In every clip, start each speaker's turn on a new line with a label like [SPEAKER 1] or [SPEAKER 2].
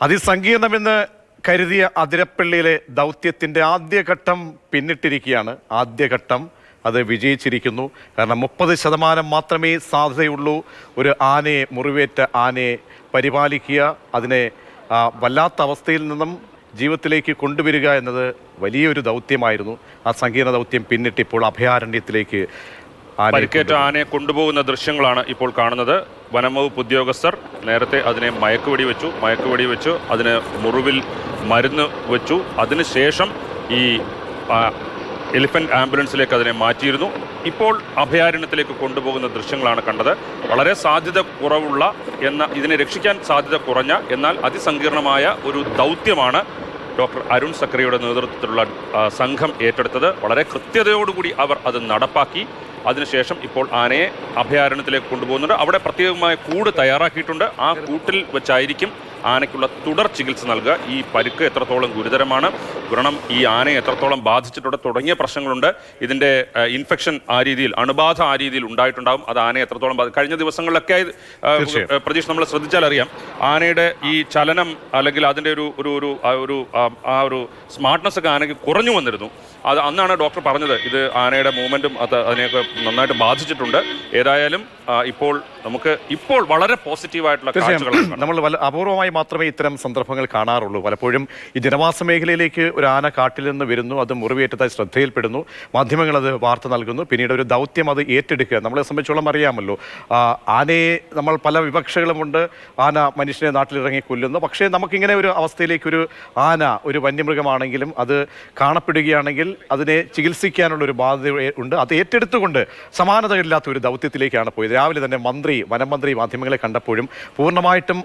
[SPEAKER 1] അതിസങ്കീർണമെന്ന് കരുതിയ അതിരപ്പള്ളിയിലെ ദൗത്യത്തിൻ്റെ ആദ്യഘട്ടം പിന്നിട്ടിരിക്കുകയാണ്. ആദ്യഘട്ടം അത് വിജയിച്ചിരിക്കുന്നു. കാരണം 30% മാത്രമേ സാധ്യതയുള്ളൂ ഒരു ആനയെ, മുറിവേറ്റ ആനയെ പരിപാലിക്കുക, അതിനെ വല്ലാത്ത അവസ്ഥയിൽ നിന്നും ജീവിതത്തിലേക്ക് കൊണ്ടുവരിക എന്നത് വലിയൊരു ദൗത്യമായിരുന്നു. ആ സങ്കീർണ ദൗത്യം പിന്നിട്ടിപ്പോൾ അഭയാരണ്യത്തിലേക്ക്
[SPEAKER 2] പരിക്കേറ്റ ആനയെ കൊണ്ടുപോകുന്ന ദൃശ്യങ്ങളാണ് ഇപ്പോൾ കാണുന്നത്. വനംവകുപ്പ് ഉദ്യോഗസ്ഥർ നേരത്തെ അതിനെ മയക്കുവെടി വെച്ചു അതിന് മുറിവിൽ മരുന്ന് വെച്ചു. അതിനുശേഷം ഈ എലിഫന്റ് ആംബുലൻസിലേക്ക് അതിനെ മാറ്റിയിരുന്നു. ഇപ്പോൾ അഭയാരണ്യത്തിലേക്ക് കൊണ്ടുപോകുന്ന ദൃശ്യങ്ങളാണ് കണ്ടത്. വളരെ സാധ്യത കുറവുള്ള ഇതിനെ രക്ഷിക്കാൻ സാധ്യത കുറഞ്ഞ എന്നാൽ അതിസങ്കീർണമായ ഒരു ദൗത്യമാണ് ഡോക്ടർ അരുൺ സക്രിയയുടെ നേതൃത്വത്തിലുള്ള സംഘം ഏറ്റെടുത്തത്. വളരെ കൃത്യതയോടുകൂടി അവർ അത് നടപ്പാക്കി. അതിനുശേഷം ഇപ്പോൾ ആനയെ അഭയാരണ്യത്തിലേക്ക് കൊണ്ടുപോകുന്നുണ്ട്. അവിടെ പ്രത്യേകമായ കൂട് തയ്യാറാക്കിയിട്ടുണ്ട്. ആ കൂട്ടിൽ വെച്ചായിരിക്കും ആനയ്ക്കുള്ള തുടർ ചികിത്സ നൽകുക. ഈ പരിക്ക് എത്രത്തോളം ഗുരുതരമാണ്, വ്രണം ഈ ആനയെ എത്രത്തോളം ബാധിച്ചിട്ടുണ്ട് തുടങ്ങിയ പ്രശ്നങ്ങളുണ്ട്. ഇതിൻ്റെ ഇൻഫെക്ഷൻ ആ രീതിയിൽ, അണുബാധ ആ രീതിയിൽ ഉണ്ടായിട്ടുണ്ടാകും. അത് ആനയെ എത്രത്തോളം കഴിഞ്ഞ ദിവസങ്ങളിലൊക്കെ പ്രതീക്ഷ നമ്മൾ ശ്രദ്ധിച്ചാൽ അറിയാം, ആനയുടെ ഈ ചലനം അല്ലെങ്കിൽ അതിൻ്റെ ഒരു സ്മാർട്ട്നെസ് ഒക്കെ ആനയ്ക്ക് കുറഞ്ഞു വന്നിരുന്നു. അത് അന്നാണ് ഡോക്ടർ പറഞ്ഞത് ഇത് ആനയുടെ മൂവ്മെൻറ്റും അതിനെയൊക്കെ നന്നായിട്ട് ബാധിച്ചിട്ടുണ്ട്. ഏതായാലും ഇപ്പോൾ വളരെ പോസിറ്റീവായിട്ടുള്ള കാഴ്ചകളാണ്.
[SPEAKER 1] നമ്മൾ അപൂർവമായി മാത്രമേ ഇത്തരം സന്ദർഭങ്ങൾ കാണാറുള്ളൂ. പലപ്പോഴും ഈ ജനവാസ മേഖലയിലേക്ക് ഒരു ആന കാട്ടിൽ നിന്ന് വരുന്നു, അത് മുറിവേറ്റതായി ശ്രദ്ധയിൽപ്പെടുന്നു, മാധ്യമങ്ങൾ അത് വാർത്ത നൽകുന്നു, പിന്നീട് ഒരു ദൗത്യം അത് ഏറ്റെടുക്കുക. നമ്മളെ സംബന്ധിച്ചോളം അറിയാമല്ലോ, ആനയെ നമ്മൾ പല വിവക്ഷകളുമുണ്ട്. ആന മനുഷ്യനെ നാട്ടിലിറങ്ങി കൊല്ലുന്നു. പക്ഷേ നമുക്കിങ്ങനെ ഒരു അവസ്ഥയിലേക്കൊരു ആന ഒരു വന്യമൃഗമാണെങ്കിലും അത് കാണപ്പെടുകയാണെങ്കിൽ അതിനെ ചികിത്സിക്കാനുള്ളൊരു ബാധ്യത ഉണ്ട്. അത് ഏറ്റെടുത്തുകൊണ്ട് സമാനതകളില്ലാത്ത ഒരു ദൗത്യത്തിലേക്കാണ് പോയത്. രാവിലെ തന്നെ വനം മന്ത്രി മാധ്യമങ്ങളെ കണ്ടപ്പോഴും പൂർണ്ണമായിട്ടും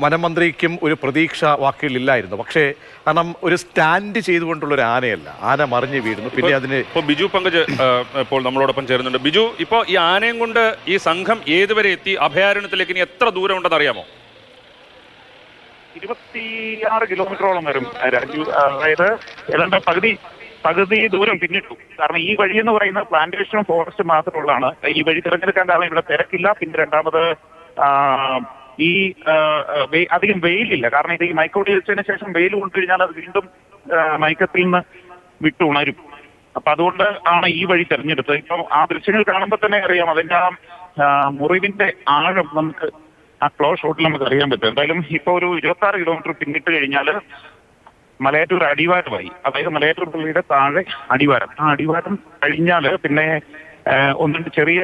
[SPEAKER 1] വനം മന്ത്രിക്കും ഒരു പ്രതീക്ഷ വാക്കുകളില്ലായിരുന്നു. പക്ഷേ കാരണം ഒരു സ്റ്റാൻഡ് ചെയ്തുകൊണ്ടുള്ള ഒരു ആനയല്ല, ആന മറിഞ്ഞു വീഴുന്നു. പിന്നെ അതിന്
[SPEAKER 2] ബിജു പങ്കജ് ഇപ്പോൾ നമ്മളോടൊപ്പം ചേരുന്നുണ്ട്. ബിജു, ഇപ്പോൾ ഈ ആനയും കൊണ്ട് ഈ സംഘം ഏതുവരെ എത്തി? അഭയാരണ്യത്തിലേക്ക് ഇനി എത്ര ദൂരം ഉണ്ടെന്ന് അറിയാമോ?
[SPEAKER 3] 26 കിലോമീറ്ററോളം വരും രാജു. അതായത് ഏതാണ്ട് പകുതി ദൂരം പിന്നിട്ടു. കാരണം ഈ വഴി എന്ന് പറയുന്നത് പ്ലാന്റേഷനും ഫോറസ്റ്റ് മാത്രമുള്ളതാണ്. ഈ വഴി തിരഞ്ഞെടുക്കാൻ കാരണം ഇവിടെ തിരക്കില്ല. പിന്നെ രണ്ടാമത് ഈ അധികം വെയിലില്ല. കാരണം ഇത് ഈ മയക്കോടി വെച്ചതിന് ശേഷം വെയിൽ കൊണ്ടുകഴിഞ്ഞാൽ അത് വീണ്ടും മയക്കത്തിൽ നിന്ന് വിട്ടുണരും. അപ്പൊ അതുകൊണ്ട് ആണ് ഈ വഴി തെരഞ്ഞെടുത്തത്. ഇപ്പം ആ ദൃശ്യങ്ങൾ കാണുമ്പോൾ തന്നെ അറിയാം അതിന്റെ ആ മുറിവിന്റെ ആഴം നമുക്ക് ആ ക്ലോസ് ഷോട്ടിൽ നമുക്ക് അറിയാൻ പറ്റും. എന്തായാലും ഇപ്പൊ ഒരു 26 കിലോമീറ്റർ പിന്നിട്ട് കഴിഞ്ഞാൽ മലയാറ്റൂർ അടിവാരമായി. അതായത് മലയാറ്റൂർ പള്ളിയുടെ താഴെ അടിവാരം. ആ അടിവാരം കഴിഞ്ഞാൽ പിന്നെ ഒന്ന് രണ്ട് ചെറിയ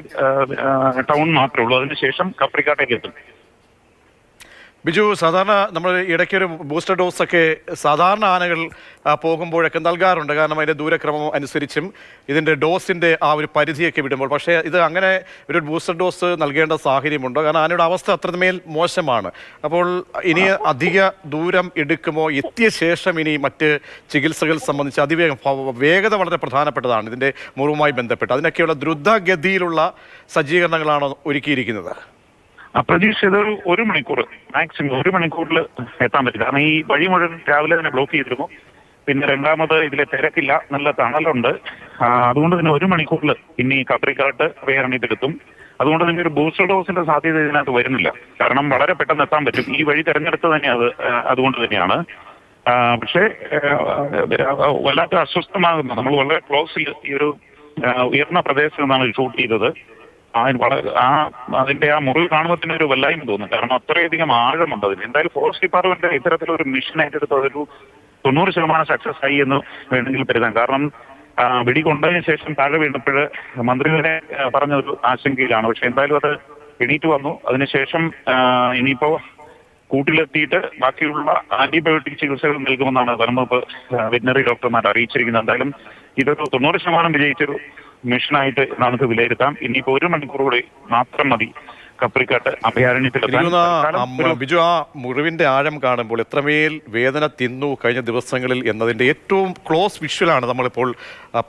[SPEAKER 3] ടൗൺ മാത്രമേ ഉള്ളൂ. അതിനുശേഷം കപ്രിക്കാട്ടേക്ക് എത്തും.
[SPEAKER 1] ബിജു, സാധാരണ നമ്മൾ ഇടയ്ക്കൊരു ബൂസ്റ്റർ ഡോസ് ഒക്കെ സാധാരണ ആനകൾ പോകുമ്പോഴൊക്കെ നൽകാറുണ്ട്. കാരണം അതിൻ്റെ ദൂരക്രമം അനുസരിച്ചും ഇതിൻ്റെ ഡോസിൻ്റെ ആ ഒരു പരിധിയൊക്കെ വിടുമ്പോൾ. പക്ഷേ ഇത് അങ്ങനെ ഒരു ബൂസ്റ്റർ ഡോസ് നൽകേണ്ട സാഹചര്യമുണ്ടോ? കാരണം ആനയുടെ അവസ്ഥ അത്രമേൽ മോശമാണ്. അപ്പോൾ ഇനി അധിക ദൂരം എടുക്കുമോ? എത്തിയ ശേഷം ഇനി മറ്റ് ചികിത്സകൾ സംബന്ധിച്ച് വേഗത വളരെ പ്രധാനപ്പെട്ടതാണ് ഇതിൻ്റെ മുറിവുമായി ബന്ധപ്പെട്ട്. അതിനൊക്കെയുള്ള ദ്രുതഗതിയിലുള്ള സജ്ജീകരണങ്ങളാണോ ഒരുക്കിയിരിക്കുന്നത്?
[SPEAKER 3] പ്രതീക്ഷിച്ചത് ഒരു മണിക്കൂർ, മാക്സിമം 1 മണിക്കൂറിൽ എത്താൻ പറ്റില്ല. കാരണം ഈ വഴി മുഴുവൻ രാവിലെ തന്നെ ബ്ലോക്ക് ചെയ്തിരുന്നു. പിന്നെ രണ്ടാമത് ഇതിലെ തിരക്കില്ല, നല്ല തണലുണ്ട്. അതുകൊണ്ട് തന്നെ 1 മണിക്കൂറിൽ പിന്നെ ഈ കപ്രിക്കാട്ട് അഭയാരണ്യത്തിലെത്തും. അതുകൊണ്ട് തന്നെ ഒരു ബൂസ്റ്റർ ഡോസിന്റെ സാധ്യത ഇതിനകത്ത് വരുന്നില്ല. കാരണം വളരെ പെട്ടെന്ന് എത്താൻ പറ്റും. ഈ വഴി തെരഞ്ഞെടുത്ത് തന്നെ അതുകൊണ്ട് തന്നെയാണ്. പക്ഷേ വല്ലാത്ത അസ്വസ്ഥമാകുന്നു. നമ്മൾ വളരെ ക്ലോസിൽ ഈ ഒരു ഉയർന്ന പ്രദേശത്ത് നിന്നാണ് ഷൂട്ട് ചെയ്തത്. അതിന്റെ ആ മുറിവ് കാണുമ്പോൾ തന്നെ ഒരു വല്ലായ്മ തോന്നും. കാരണം അത്രയധികം ആഴമുണ്ട് അതിന്. എന്തായാലും ഫോറസ്റ്റ് ഡിപ്പാർട്ട്മെന്റ് ഇത്തരത്തിലൊരു മിഷൻ ഏറ്റെടുത്ത് അതൊരു 90% സക്സസ് ആയി എന്ന് വേണമെങ്കിൽ കരുതാം. കാരണം വെടി കൊണ്ടതിന് ശേഷം താഴെ വീണപ്പോൾ മന്ത്രി തന്നെ പറഞ്ഞൊരു ആശങ്കയിലാണ്. പക്ഷെ എന്തായാലും അത് എണീറ്റ് വന്നു. അതിനുശേഷം ഇനിയിപ്പോ കൂട്ടിലെത്തിയിട്ട് ബാക്കിയുള്ള ആന്റിബയോട്ടിക് ചികിത്സകൾ നൽകുമെന്നാണ് വനംവകുപ്പ് വെറ്റിനറി ഡോക്ടർമാർ അറിയിച്ചിരിക്കുന്നത്. എന്തായാലും ഇതൊരു 90% വിജയിച്ചൊരു മിഷനായിട്ട് നമുക്ക് വിലയിരുത്താം. ഇനിയിപ്പോ 1 മണിക്കൂർ കൂടി മാത്രം മതി കപ്രിക്കാട്ട് അഭയാരണ്യത്തിൽ.
[SPEAKER 1] ബിജു, ആ മുറിവിന്റെ ആഴം കാണുമ്പോൾ എത്രമേൽ വേദന തിന്നു കഴിഞ്ഞ ദിവസങ്ങളിൽ എന്നതിന്റെ ഏറ്റവും ക്ലോസ് വിഷ്വലാണ് നമ്മളിപ്പോൾ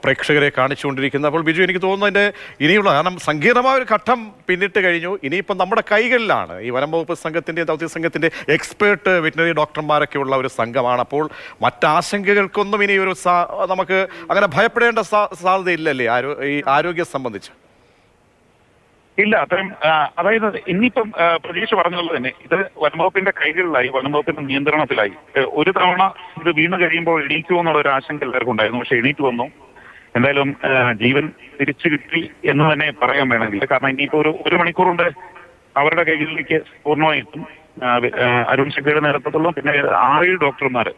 [SPEAKER 1] പ്രേക്ഷകരെ കാണിച്ചുകൊണ്ടിരിക്കുന്നത്. അപ്പോൾ ബിജു, എനിക്ക് തോന്നുന്നു അതിന്റെ ഇനിയുള്ള, കാരണം സങ്കീർണമായ ഒരു ഘട്ടം പിന്നിട്ട് കഴിഞ്ഞു. ഇനിയിപ്പം നമ്മുടെ കൈകളിലാണ്. ഈ വനം വകുപ്പ് സംഘത്തിന്റെ, ദൗത്യ സംഘത്തിന്റെ എക്സ്പേർട്ട് വെറ്റിനറി ഡോക്ടർമാരൊക്കെ ഉള്ള ഒരു സംഘമാണ്. അപ്പോൾ മറ്റാശങ്കകൾക്കൊന്നും ഇനി ഒരു നമുക്ക് അങ്ങനെ ഭയപ്പെടേണ്ട സാധ്യതയില്ലല്ലേ ഈ ആരോഗ്യം സംബന്ധിച്ച്?
[SPEAKER 3] ഇല്ല അത്രയും അതായത് ഇന്നിപ്പം പ്രതീക്ഷ പറഞ്ഞതുപോലെ തന്നെ ഇത് വനംവകുപ്പിന്റെ കൈകളിലായി, വനംവകുപ്പിന്റെ നിയന്ത്രണത്തിലായി. ഒരു തവണ ഇത് വീണ് കഴിയുമ്പോൾ എണീക്കുമോ എന്നുള്ള ഒരു ആശങ്ക എല്ലാവർക്കും ഉണ്ടായിരുന്നു. പക്ഷെ എണീറ്റ് വന്നു. എന്തായാലും ജീവൻ തിരിച്ചു കിട്ടി എന്ന് തന്നെ പറയാൻ വേണമെങ്കിൽ. കാരണം ഇനിയിപ്പോ ഒരു മണിക്കൂർ കൊണ്ട് അവരുടെ കൈകളിലേക്ക് പൂർണ്ണമായിട്ടും അരുൺ ശങ്കയുടെ നേതൃത്വത്തിലുള്ള പിന്നെ 6 ഡോക്ടർമാർ,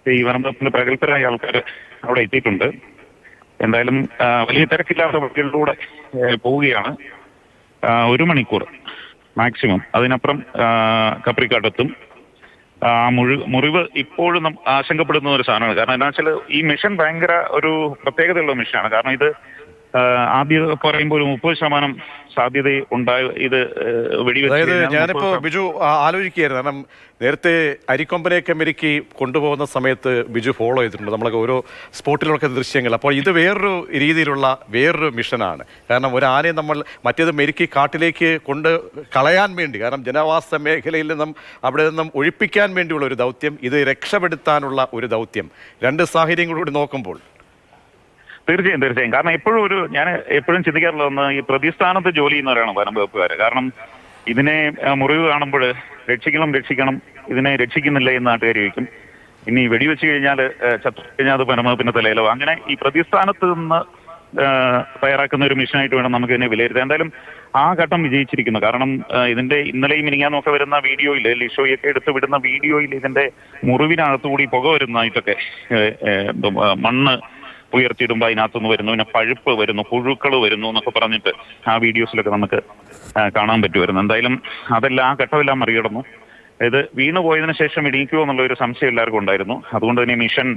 [SPEAKER 3] ഈ വനംവകുപ്പിന്റെ പ്രഗത്ഭരായ ആൾക്കാർ അവിടെ എത്തിയിട്ടുണ്ട്. എന്തായാലും വലിയ തിരക്കില്ലാത്ത വഴികളിലൂടെ പോവുകയാണ്. 1 മണിക്കൂർ മാക്സിമം, അതിനപ്പുറം കപ്രിക്കാട്ടെത്തും. മുറിവ് ഇപ്പോഴും ആശങ്കപ്പെടുന്ന ഒരു സാധനമാണ്. കാരണം എന്താ വെച്ചാൽ ഈ മിഷൻ ഭയങ്കര ഒരു പ്രത്യേകതയുള്ള മിഷനാണ്. കാരണം ഇത് ആദ്യം പറയുമ്പോൾ ഒരു 30% സാധ്യത ഉണ്ടായി ഇത്
[SPEAKER 1] അതായത് ഞാനിപ്പോ ബിജു ആലോചിക്കുകയായിരുന്നു. കാരണം നേരത്തെ അരിക്കൊമ്പനെയൊക്കെ മെരുക്കി കൊണ്ടുപോകുന്ന സമയത്ത് ബിജു ഫോളോ ചെയ്തിട്ടുണ്ട് നമ്മളൊക്കെ ഓരോ സ്പോട്ടിലൊക്കെ ദൃശ്യങ്ങൾ. അപ്പോൾ ഇത് വേറൊരു രീതിയിലുള്ള വേറൊരു മിഷനാണ്. കാരണം ഒരു ആനയെ നമ്മൾ മറ്റേത് മെരുക്കി കാട്ടിലേക്ക് കൊണ്ട് കളയാൻ വേണ്ടി, കാരണം ജനവാസ മേഖലയിൽ നിന്നും അവിടെ നിന്നും ഒഴിപ്പിക്കാൻ വേണ്ടിയുള്ള ഒരു ദൗത്യം, ഇത് രക്ഷപ്പെടുത്താനുള്ള ഒരു ദൗത്യം. 2 സാഹചര്യങ്ങളൂടെ നോക്കുമ്പോൾ
[SPEAKER 3] തീർച്ചയായും. കാരണം ഞാൻ എപ്പോഴും ചിന്തിക്കാറുള്ളതെന്ന് ഈ പ്രതിസ്ഥാനത്ത് ജോലി ചെയ്യുന്നവരാണ് വനം വകുപ്പുകാർ. കാരണം ഇതിനെ മുറിവ് കാണുമ്പോൾ രക്ഷിക്കണം, ഇതിനെ രക്ഷിക്കുന്നില്ല എന്ന് നാട്ടുകാർ ചോദിക്കും. ഇനി വെടിവെച്ച് കഴിഞ്ഞാൽ ചത്തു കഴിഞ്ഞാൽ അത് വനം വകുപ്പിന്റെ തലയിലോ. അങ്ങനെ ഈ പ്രതിസ്ഥാനത്ത് നിന്ന് തയ്യാറാക്കുന്ന ഒരു മിഷനായിട്ട് വേണം നമുക്ക് ഇതിനെ വിലയിരുത്താൻ. എന്തായാലും ആ ഘട്ടം വിജയിച്ചിരിക്കുന്നു. കാരണം ഇതിന്റെ ഇന്നലെയും മിനിങ്ങാന്നൊക്കെ വരുന്ന വീഡിയോയിൽ, ലിഷോയൊക്കെ എടുത്ത് വിടുന്ന വീഡിയോയിൽ ഇതിന്റെ മുറിവിനകത്തുകൂടി പുക വരുന്നതായിട്ടൊക്കെ, മണ്ണ് ഉയർത്തിയിടുമ്പോൾ അതിനകത്തുനിന്ന് വരുന്നു, പിന്നെ പഴുപ്പ് വരുന്നു, പുഴുക്കൾ വരുന്നു എന്നൊക്കെ പറഞ്ഞിട്ട് ആ വീഡിയോസിലൊക്കെ നമുക്ക് കാണാൻ പറ്റുമായിരുന്നു. എന്തായാലും അതെല്ലാം ആ ഘട്ടമെല്ലാം മറികടന്നു. ഇത് വീണു പോയതിനു ശേഷം ഇടിക്കുമോ എന്നുള്ള ഒരു സംശയം എല്ലാവർക്കും ഉണ്ടായിരുന്നു. അതുകൊണ്ട് തന്നെ മിഷൻ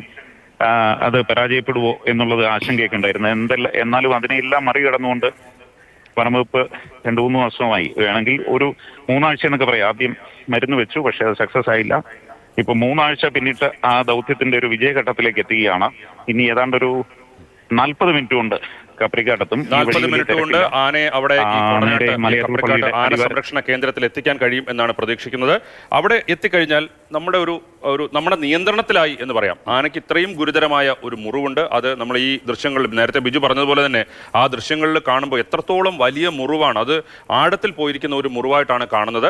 [SPEAKER 3] അത് പരാജയപ്പെടുവോ എന്നുള്ളത് ആശങ്കയൊക്കെ ഉണ്ടായിരുന്നു. എന്നാലും അതിനെല്ലാം മറികടന്നുകൊണ്ട് വനംവകുപ്പ് 2-3 വർഷമായി, വേണമെങ്കിൽ ഒരു 3 ആഴ്ച എന്നൊക്കെ പറയാം. ആദ്യം മരുന്ന് വെച്ചു, പക്ഷെ അത് സക്സസ് ആയില്ല. ഇപ്പൊ 3 ആഴ്ച പിന്നിട്ട് ആ ദൗത്യത്തിന്റെ ഒരു വിജയഘട്ടത്തിലേക്ക് എത്തുകയാണ്. ഇനി ഏതാണ്ടൊരു 40 മിനിറ്റ് കൊണ്ട് കപ്രിക്കാട്ടെത്തും.
[SPEAKER 2] 40 മിനിറ്റ് കൊണ്ട് ആനയെ അവിടെ ആന സംരക്ഷണ കേന്ദ്രത്തിൽ എത്തിക്കാൻ കഴിയും എന്നാണ് പ്രതീക്ഷിക്കുന്നത്. അവിടെ എത്തിക്കഴിഞ്ഞാൽ നമ്മുടെ നിയന്ത്രണത്തിലായി എന്ന് പറയാം. ആനയ്ക്ക് ഇത്രയും ഗുരുതരമായ ഒരു മുറിവുണ്ട്. അത് നമ്മൾ ഈ ദൃശ്യങ്ങളിൽ നേരത്തെ ബിജു പറഞ്ഞതുപോലെ തന്നെ ആ ദൃശ്യങ്ങളിൽ കാണുമ്പോൾ എത്രത്തോളം വലിയ മുറിവാണ്, അത് ആഴത്തിൽ പോയിരിക്കുന്ന ഒരു മുറിവായിട്ടാണ് കാണുന്നത്.